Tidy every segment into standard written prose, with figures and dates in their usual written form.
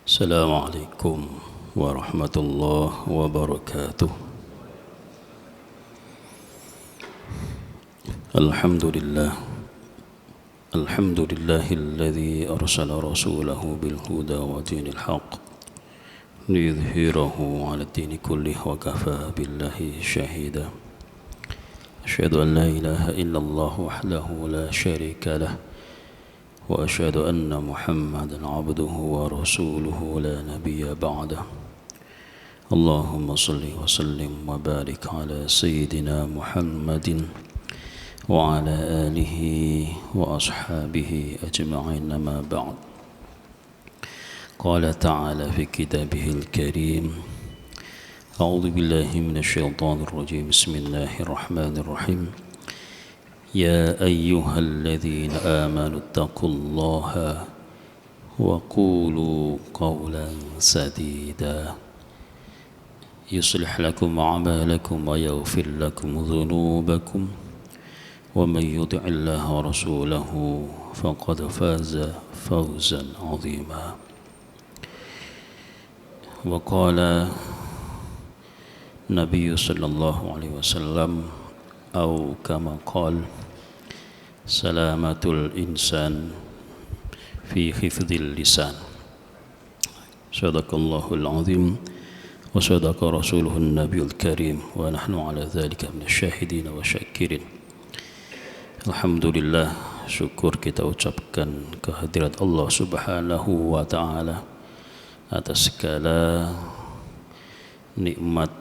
السلام عليكم ورحمة الله وبركاته. الحمد لله الذي أرسل رسوله بالهدى ودين الحق ليظهره على الدين كله وكفى بالله شهيدا. أشهد أن لا إله إلا الله وحده لا شريك له وأشهد أن محمدا عبده ورسوله لا نبي بعده. اللهم صل وسلم وبارك على سيدنا محمد وعلى آله وأصحابه أجمعين، ما بعد. قال تعالى في كتابه الكريم: أعوذ بالله من الشيطان الرجيم، بسم الله الرحمن الرحيم. يا أيها الذين آمنوا اتقوا الله وقولوا قولا سديدا يصلح لكم أعمالكم ويغفر لكم ذنوبكم ومن يطع الله ورسوله فقد فاز فوزا عظيما. وقال النبي صلى الله عليه وسلم أو كما قال: سلامة الإنسان في حفظ اللسان. صدق الله العظيم وصدق رسوله النبي الكريم ونحن على ذلك من الشاهدين والشاكرين. Alhamdulillah, syukur kita ucapkan kehadirat Allah Subhanahu wa Ta'ala atas segala nikmat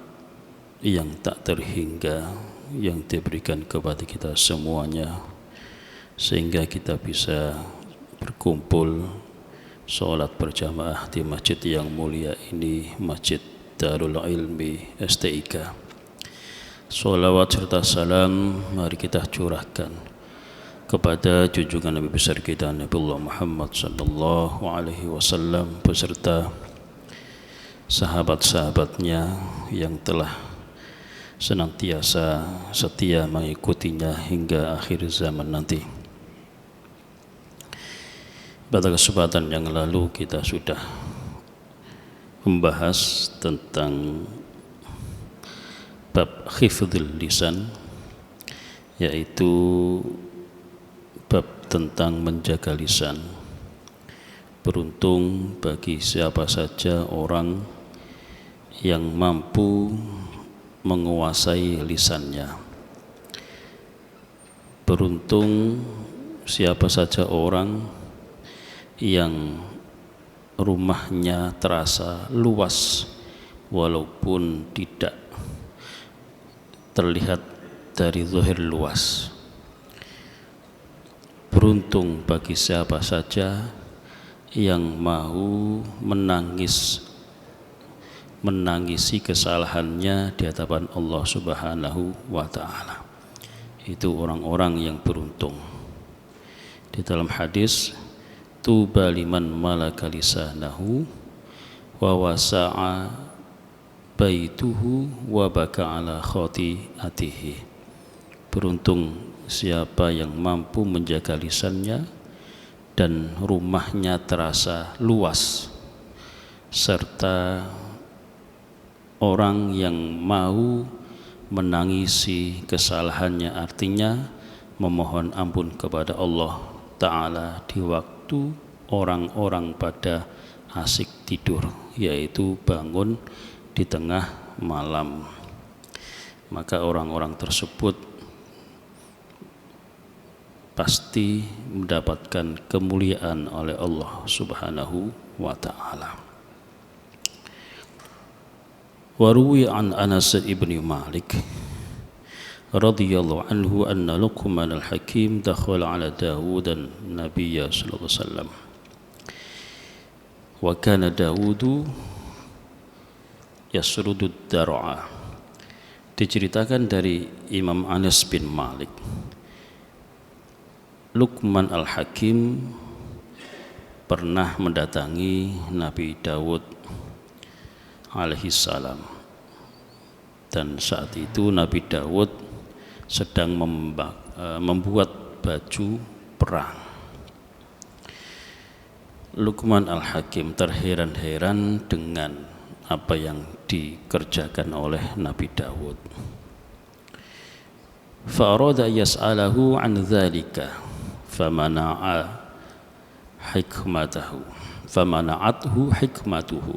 yang tak terhingga yang diberikan kepada kita semuanya, sehingga kita bisa berkumpul sholat berjamaah di masjid yang mulia ini, Masjid Darul Ilmi STIK. Sholawat serta salam mari kita curahkan kepada junjungan Nabi besar kita Nabiullah Muhammad sallallahu alaihi wasallam beserta sahabat-sahabatnya yang telah senantiasa setia mengikutinya hingga akhir zaman nanti. Pada kesempatan yang lalu kita sudah membahas tentang bab hifdzul lisan, yaitu bab tentang menjaga lisan. Beruntung bagi siapa saja orang yang mampu menguasai lisannya. Beruntung siapa saja orang yang rumahnya terasa luas walaupun tidak terlihat dari zahir luas. Beruntung bagi siapa saja yang mau menangisi kesalahannya di hadapan Allah Subhanahu wa Ta'ala. Itu orang-orang yang beruntung. Di dalam hadis, tuba liman malaka lisanahu wa wasa'a baituhu wa baka ala khati'atihi. Beruntung siapa yang mampu menjaga lisannya dan rumahnya terasa luas, serta orang yang mau menangisi kesalahannya, artinya memohon ampun kepada Allah Ta'ala di waktu orang-orang pada asik tidur, yaitu bangun di tengah malam. Maka orang-orang tersebut pasti mendapatkan kemuliaan oleh Allah Subhanahu wa Ta'ala. Waruwi an Anas ibn Malik radhiyallahu anhu anna Luqman al-Hakim dakhala ala Dawud an-Nabiy sallallahu alaihi wasallam wa kana Dawud yasrudu ad-dar'a. Diceritakan dari Imam Anas bin Malik, Luqman al-Hakim pernah mendatangi Nabi Dawud alaihi salam, dan saat itu Nabi Dawud sedang membuat baju perang. Luqman Al-Hakim terheran-heran dengan apa yang dikerjakan oleh Nabi Dawud. Fa'arada yas'alahu an dzalika famana'a famana'athu hikmatuhu.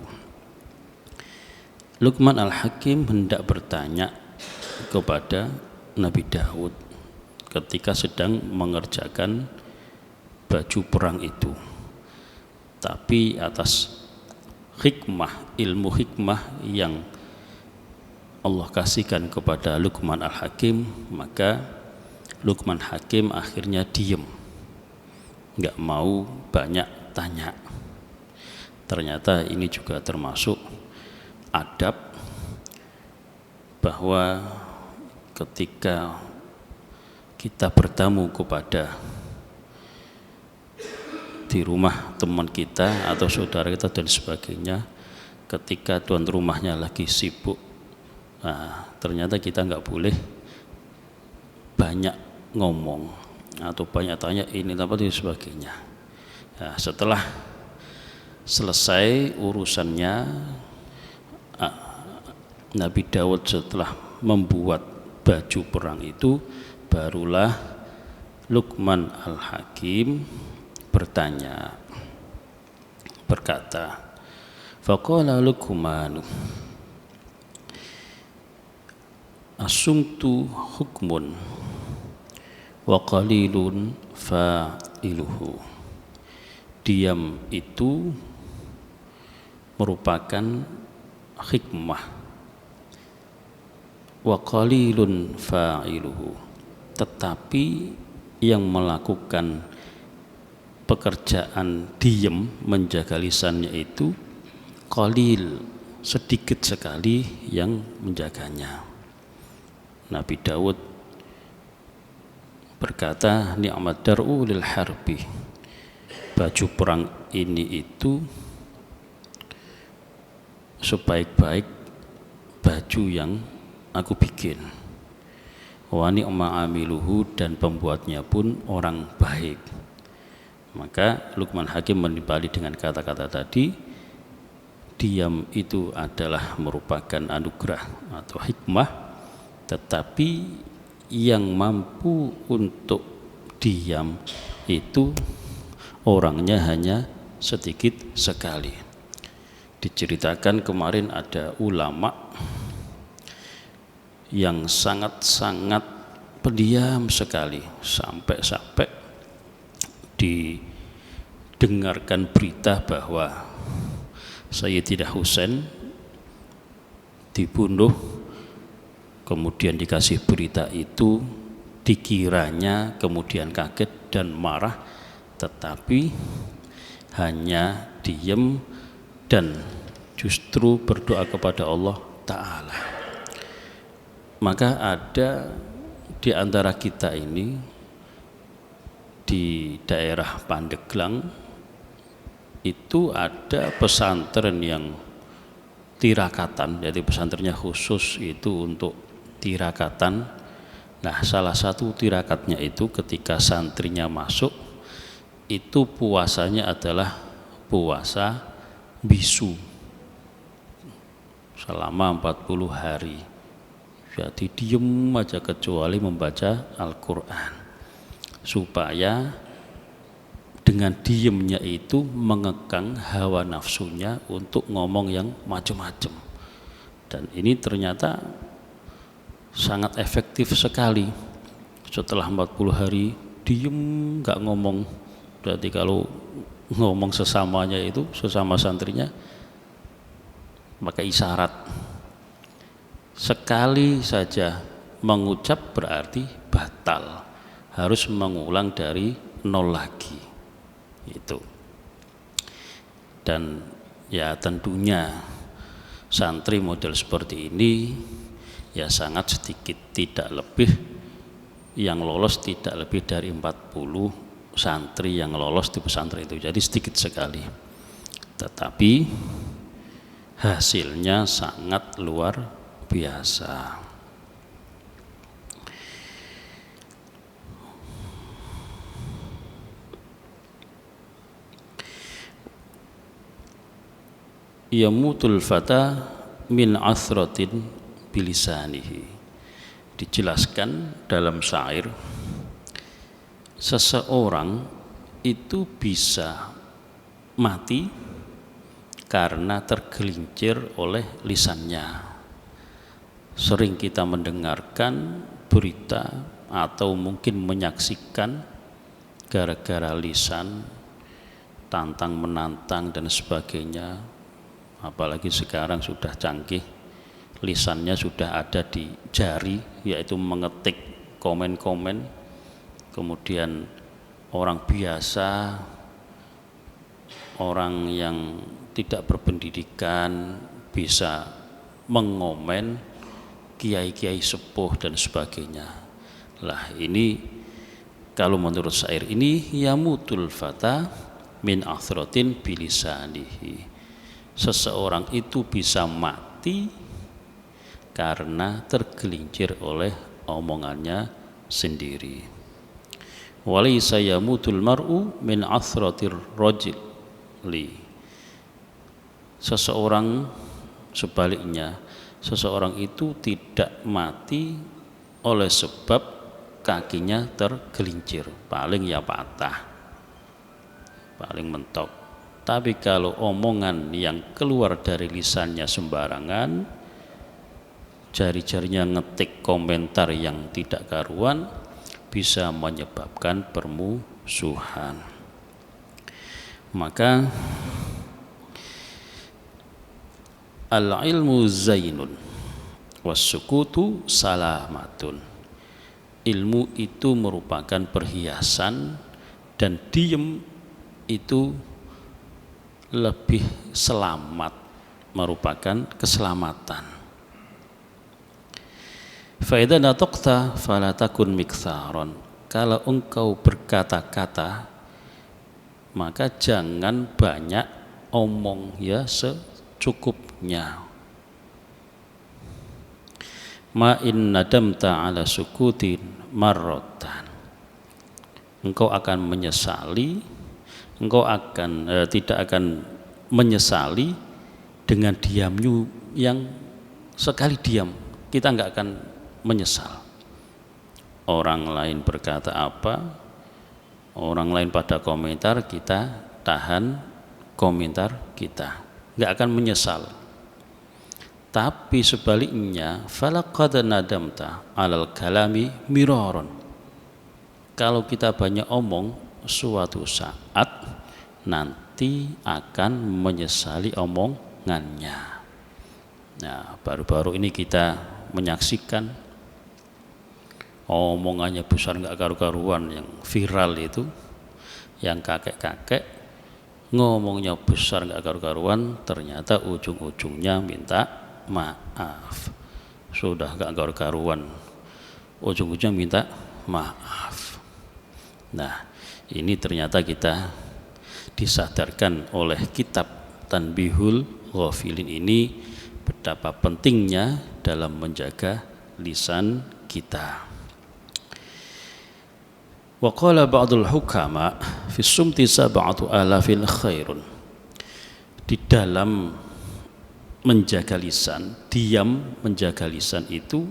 Luqman Al-Hakim hendak bertanya kepada Nabi Daud ketika sedang mengerjakan baju perang itu, tapi atas hikmah, ilmu hikmah yang Allah kasihkan kepada Luqman Al-Hakim, maka Luqman Hakim akhirnya diem, nggak mau banyak tanya. Ternyata ini juga termasuk adab, bahwa ketika kita bertamu kepada di rumah teman kita atau saudara kita dan sebagainya, ketika tuan rumahnya lagi sibuk, nah, ternyata kita nggak boleh banyak ngomong atau banyak tanya ini apa dan sebagainya. Nah, setelah selesai urusannya, Nabi Daud setelah membuat baju perang itu, barulah Luqman Al-Hakim berkata, faqala Luqman asumtu hukmun wa qalilun fa'iluhu. Diam itu merupakan hikmah, wa qalilun fa'iluhu, tetapi yang melakukan pekerjaan diem menjaga lisannya itu qalil, sedikit sekali yang menjaganya. Nabi Daud berkata, ni'mat dar'u lil harbi, baju perang ini itu sebaik-baik baju yang aku bikin. Wa ni'ma amiluhu, dan pembuatnya pun orang baik. Maka Luqman Hakim menimpali dengan kata-kata tadi, diam itu adalah merupakan anugerah atau hikmah, tetapi yang mampu untuk diam itu orangnya hanya sedikit sekali. Diceritakan kemarin ada ulama yang sangat-sangat pendiam sekali, sampai didengarkan berita bahwa Sayyidina Husain dibunuh, kemudian dikasih berita itu, dikiranya kemudian kaget dan marah, tetapi hanya diam dan justru berdoa kepada Allah Ta'ala. Maka ada di antara kita ini di daerah Pandeglang itu ada pesantren yang tirakatan, jadi pesantrennya khusus itu untuk tirakatan. Nah, salah satu tirakatnya itu ketika santrinya masuk itu puasanya adalah puasa bisu selama 40 hari. Jadi diem aja kecuali membaca Al-Quran, supaya dengan diemnya itu mengekang hawa nafsunya untuk ngomong yang macam-macam. Dan ini ternyata sangat efektif sekali. Setelah 40 hari diem gak ngomong, berarti kalau ngomong sesamanya itu, sesama santrinya, pakai isyarat. Sekali saja mengucap berarti batal, harus mengulang dari nol lagi itu. Dan ya tentunya santri model seperti ini ya sangat sedikit, tidak lebih, yang lolos tidak lebih dari 40 santri yang lolos di pesantren itu, jadi sedikit sekali, tetapi hasilnya sangat luar biasa. yamutul fata min athratin bilisanihi. Dijelaskan dalam syair, seseorang itu bisa mati karena tergelincir oleh lisannya. Sering kita mendengarkan berita atau mungkin menyaksikan gara-gara lisan tantang menantang dan sebagainya. Apalagi sekarang sudah canggih, lisannya sudah ada di jari, yaitu mengetik komen-komen. Kemudian orang biasa, orang yang tidak berpendidikan bisa mengomen kiai-kiai sepuh dan sebagainya. Lah ini kalau menurut syair ini, yamutul fata min athratin bilisanihi. Seseorang itu bisa mati karena tergelincir oleh omongannya sendiri. Walaysa yamutul mar'u min athratir rajuli. Seseorang sebaliknya, seseorang itu tidak mati oleh sebab kakinya tergelincir, paling ya patah, paling mentok. Tapi kalau omongan yang keluar dari lisannya sembarangan, jari-jarinya ngetik komentar yang tidak karuan, bisa menyebabkan permusuhan. Maka al-ilmu zainun was-sukutu salamatun. Ilmu itu merupakan perhiasan dan diem itu lebih selamat, merupakan keselamatan. Fa idza nataqta fala takun miktharon. Kalau engkau berkata-kata, maka jangan banyak omong, ya, secukupnya. Ma in nadamta ala sukutin marrotan. Engkau akan menyesali, engkau akan tidak akan menyesali dengan diammu yang sekali diam, kita enggak akan menyesal. Orang lain berkata apa, orang lain pada komentar, kita tahan komentar kita, enggak akan menyesal. Tapi sebaliknya, falaqad nadamta alal kalami miraron. Kalau kita banyak omong, suatu saat nanti akan menyesali omongannya. Nah, baru-baru ini kita menyaksikan omongannya besar nggak karu-karuan yang viral itu, yang kakek-kakek ngomongnya besar nggak karu-karuan, ternyata ujung-ujungnya minta maaf. Sudah nggak karu-karuan, ujung-ujungnya minta maaf. Nah, ini ternyata kita disadarkan oleh kitab Tanbihul Ghafilin ini betapa pentingnya dalam menjaga lisan kita. Wa qala ba'dul hukama fi sumti sab'atu alafin khairun. Di dalam menjaga lisan, diam menjaga lisan itu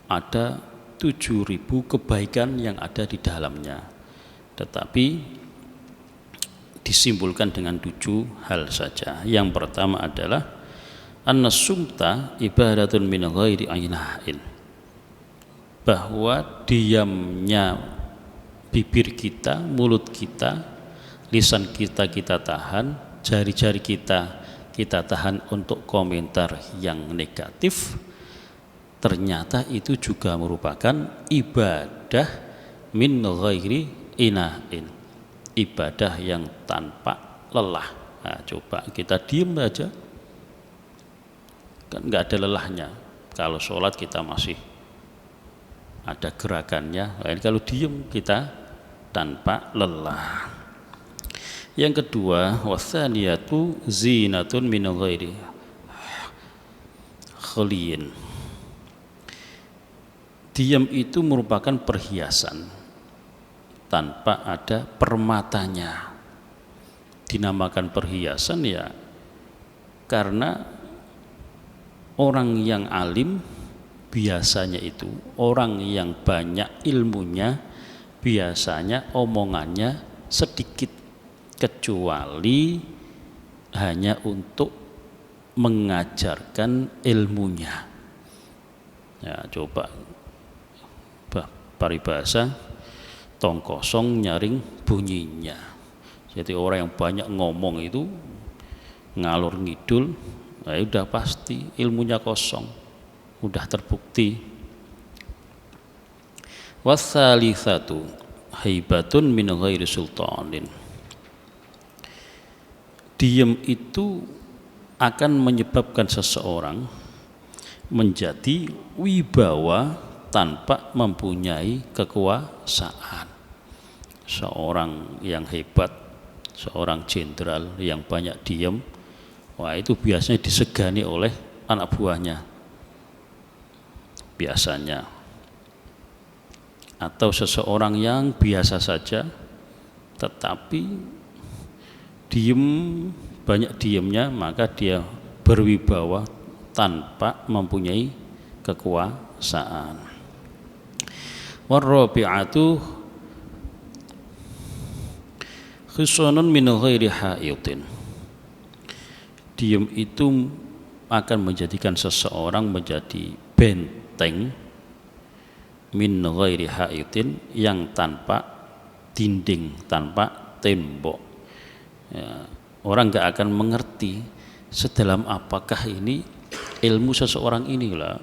ada 7.000 kebaikan yang ada di dalamnya. Tetapi disimpulkan dengan 7 hal saja. Yang pertama adalah an-sumta ibadatun min ghairi ainain. Bahwa diamnya bibir kita, mulut kita, lisan kita tahan, jari-jari kita tahan untuk komentar yang negatif, ternyata itu juga merupakan ibadah min ghairi inain, ibadah yang tanpa lelah. Nah, coba kita diem aja, kan nggak ada lelahnya. Kalau sholat kita masih ada gerakannya, lain kalau diem kita tanpa lelah. Yang kedua, wasaniyatu zinatun min ghairi khaliyin. Diam itu merupakan perhiasan tanpa ada permatanya. Dinamakan perhiasan ya Karena orang yang alim biasanya itu orang yang banyak ilmunya, biasanya omongannya sedikit, kecuali hanya untuk mengajarkan ilmunya. Ya, coba paribasa tong kosong nyaring bunyinya. Jadi orang yang banyak ngomong itu ngalur ngidul, nah udah pasti ilmunya kosong, udah terbukti. Wassalitsatu haibatun min ghairi sultanin. Diam itu akan menyebabkan seseorang menjadi wibawa tanpa mempunyai kekuasaan. Seorang yang hebat, seorang jenderal yang banyak diam, wah itu biasanya disegani oleh anak buahnya biasanya. Atau seseorang yang biasa saja tetapi diem, banyak diamnya, maka dia berwibawa tanpa mempunyai kekuasaan. Warrabi'atu khisanun min ghairi haidin. Diam itu akan menjadikan seseorang menjadi benteng min ghairi haidin, yang tanpa dinding, tanpa tembok. Ya, orang nggak akan mengerti sedalam apakah ini ilmu seseorang ini lah.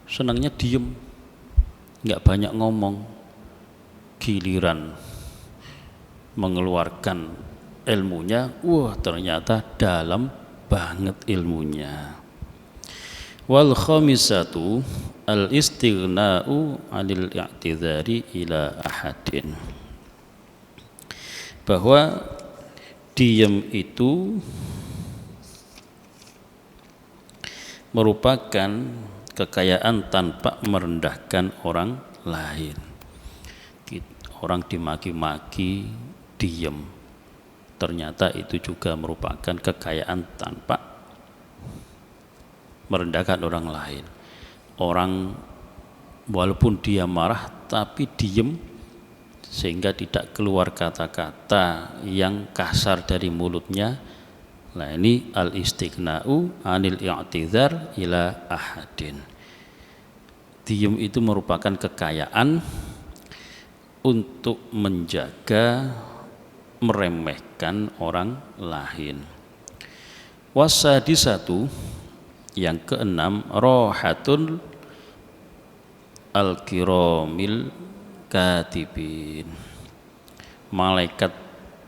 Senangnya diem, nggak banyak ngomong, giliran mengeluarkan ilmunya, wah ternyata dalam banget ilmunya. Wal khamisatu al istighna'u 'anil i'tidhari ila ahadin. Bahwa diam itu merupakan kekayaan tanpa merendahkan orang lain. Orang dimaki-maki diam, ternyata itu juga merupakan kekayaan tanpa merendahkan orang lain. Orang walaupun dia marah tapi diam, sehingga tidak keluar kata-kata yang kasar dari mulutnya. Nah ini al-istighna'u 'anil i'tidhar ila ahadin. Diam itu merupakan kekayaan untuk menjaga, meremehkan orang lain. Wasadisatu, yang keenam, rohatun al-kiramil katibin. Malaikat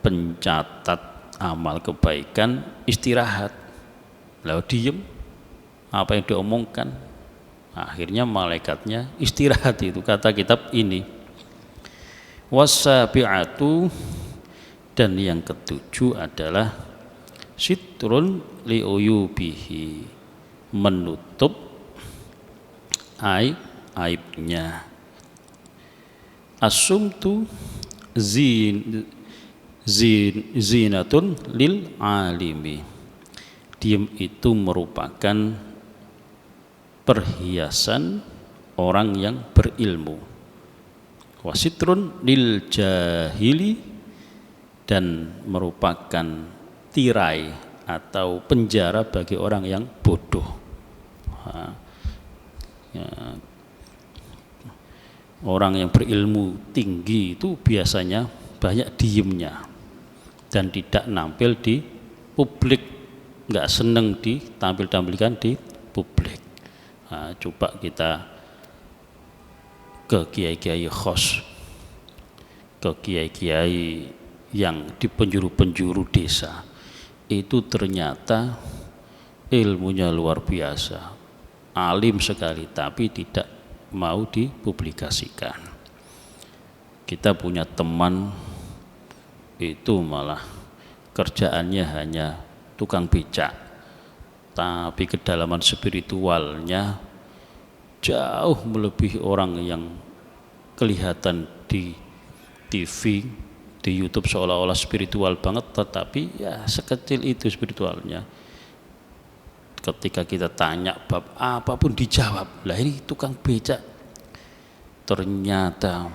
pencatat amal kebaikan istirahat. Lalu diem, apa yang diomongkan, akhirnya malaikatnya istirahat. Itu kata kitab ini. Wasabi'atu, dan yang ketujuh adalah sitrun liuyubihi, menutup aib-aibnya. Asumtu zinatun lil alimi. Diam itu merupakan perhiasan orang yang berilmu. Wasitrun lil jahili, dan merupakan tirai atau penjara bagi orang yang bodoh. Orang yang berilmu tinggi itu biasanya banyak diemnya dan tidak nampil di publik, nggak seneng ditampil-tampilkan di publik. Nah, coba kita ke kiai-kiai khos, ke kiai-kiai yang di penjuru-penjuru desa, itu ternyata ilmunya luar biasa, alim sekali, tapi tidak mau dipublikasikan. Kita punya teman itu malah kerjaannya hanya tukang becak, tapi kedalaman spiritualnya jauh melebihi orang yang kelihatan di TV, di YouTube seolah-olah spiritual banget, tetapi ya sekecil itu spiritualnya. Ketika kita tanya bab apapun dijawab. Lah ini tukang becak. Ternyata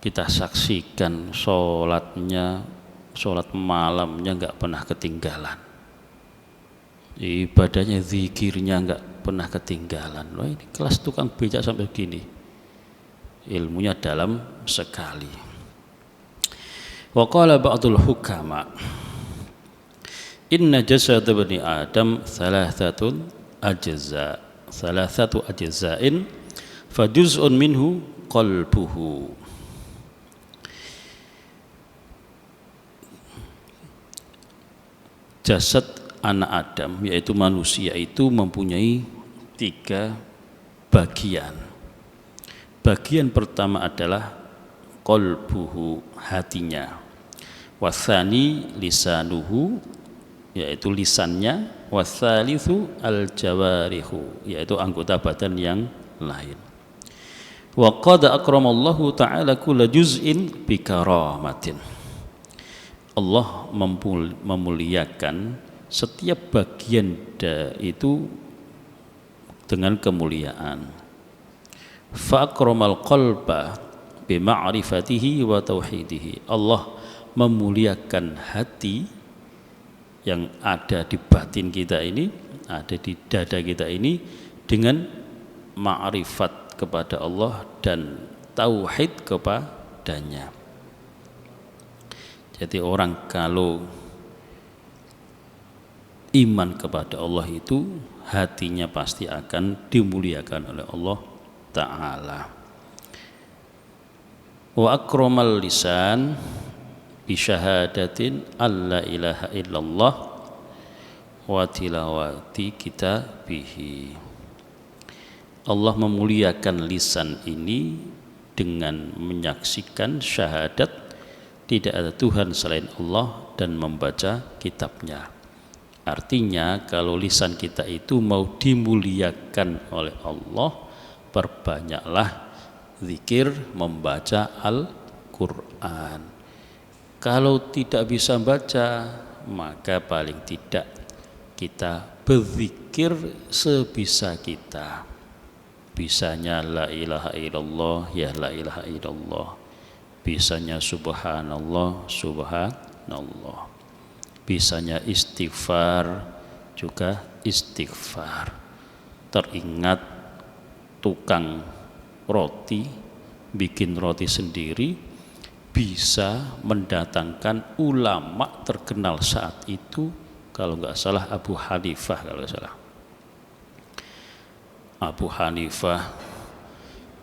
kita saksikan sholat malamnya nggak pernah ketinggalan. Ibadahnya, zikirnya nggak pernah ketinggalan. Wah, ini kelas tukang becak sampai gini. Ilmunya dalam sekali. Wa qala ba'dul hukama, inna jasad bani Adam thalathatu ajza'in fajuz'un minhu qalbuhu. Jasad anak Adam, yaitu manusia, itu mempunyai 3 bagian. Bagian pertama adalah qalbuhu, hatinya. Wasani lisanuhu, yaitu lisannya. Watsalitsu al-jawarihu, yaitu anggota badan yang lain. Wa qad akramallahu ta'ala kulla juz'in bi karamatin. Allah memuliakan setiap bagian itu dengan kemuliaan. Fa akramal qalba bi ma'rifatihi wa tauhidihi. Allah memuliakan hati yang ada di batin kita ini, ada di dada kita ini, dengan ma'rifat kepada Allah dan tauhid kepadanya. Jadi orang kalau iman kepada Allah itu, hatinya pasti akan dimuliakan oleh Allah Ta'ala. Wa akramal lisan bi syahadatin alla ilaha illallah wa tilawati kitabihi. Allah memuliakan lisan ini dengan menyaksikan syahadat tidak ada Tuhan selain Allah dan membaca kitabnya. Artinya kalau lisan kita itu mau dimuliakan oleh Allah, perbanyaklah zikir, membaca Al-Quran. Kalau tidak bisa baca, maka paling tidak kita berzikir sebisa kita. Bisanya la ilaha illallah, ya la ilaha illallah. Bisanya subhanallah, subhanallah. Bisanya istighfar, juga istighfar. Teringat tukang roti, bikin roti sendiri, bisa mendatangkan ulama terkenal saat itu, kalau nggak salah Abu Hanifah, kalau nggak salah. Abu Hanifah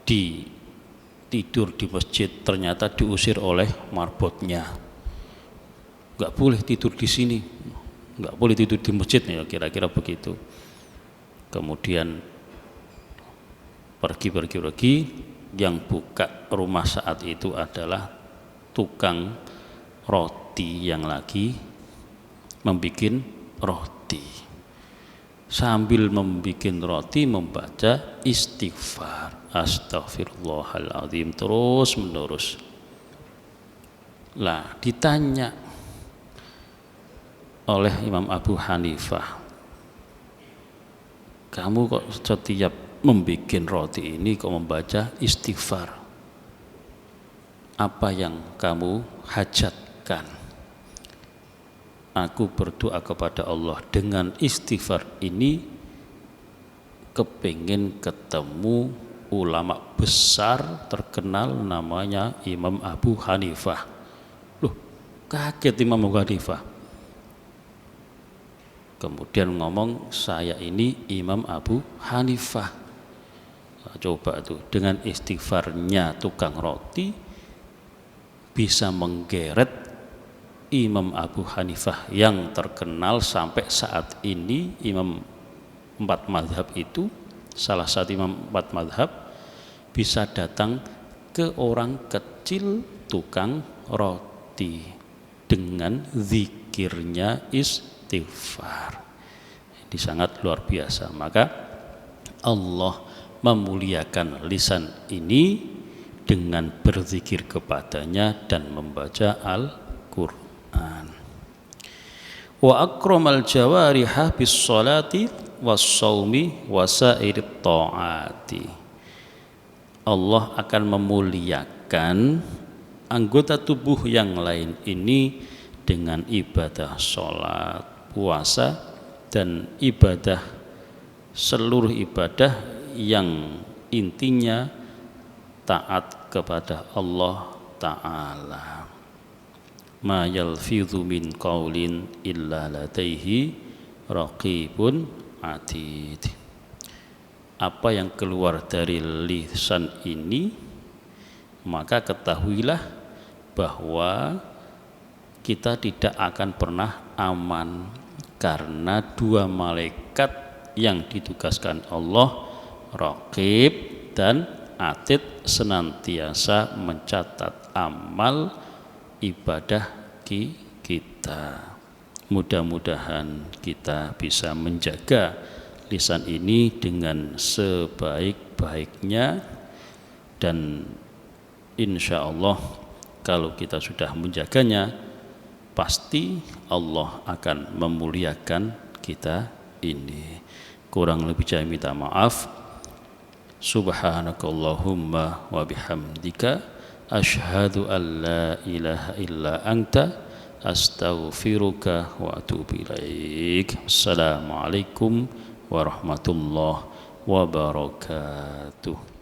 tidur di masjid, ternyata diusir oleh marbotnya. Nggak boleh tidur di sini, nggak boleh tidur di masjid, ya kira-kira begitu. Kemudian pergi, yang buka rumah saat itu adalah tukang roti yang lagi membikin roti. Sambil membikin roti membaca istighfar, astaghfirullahaladzim, terus menerus. Lah ditanya oleh Imam Abu Hanifah, kamu kok setiap membikin roti ini kok membaca istighfar? Apa yang kamu hajatkan? Aku berdoa kepada Allah dengan istighfar ini, kepingin ketemu ulama besar terkenal namanya Imam Abu Hanifah. Loh, kaget Imam Abu Hanifah. Kemudian ngomong, saya ini Imam Abu Hanifah. Nah, coba tuh, dengan istighfarnya tukang roti bisa menggeret Imam Abu Hanifah yang terkenal sampai saat ini, Imam 4 mazhab itu, salah satu Imam 4 mazhab, bisa datang ke orang kecil tukang roti dengan zikirnya istighfar. Ini sangat luar biasa. Maka Allah memuliakan lisan ini dengan berzikir kepadanya dan membaca Al-Quran. Wa akramal jawariha bis salati was-shaumi wa sairit taati. Allah akan memuliakan anggota tubuh yang lain ini dengan ibadah sholat, puasa, dan ibadah, seluruh ibadah yang intinya taat kepada Allah Ta'ala. Ma yalfidhu min qaulin illa ladaihi raqibun atid. Apa yang keluar dari lisan ini, maka ketahuilah bahwa kita tidak akan pernah aman, karena dua malaikat yang ditugaskan Allah, Raqib dan Atid, senantiasa mencatat amal ibadah kita. Mudah-mudahan kita bisa menjaga lisan ini dengan sebaik-baiknya, dan insya Allah kalau kita sudah menjaganya, pasti Allah akan memuliakan kita ini. Kurang lebih saya minta maaf. Subhanakallahumma wa bihamdika asyhadu an la ilaha illa anta astaghfiruka wa atubu ilaik. Assalamualaikum warahmatullahi wabarakatuh.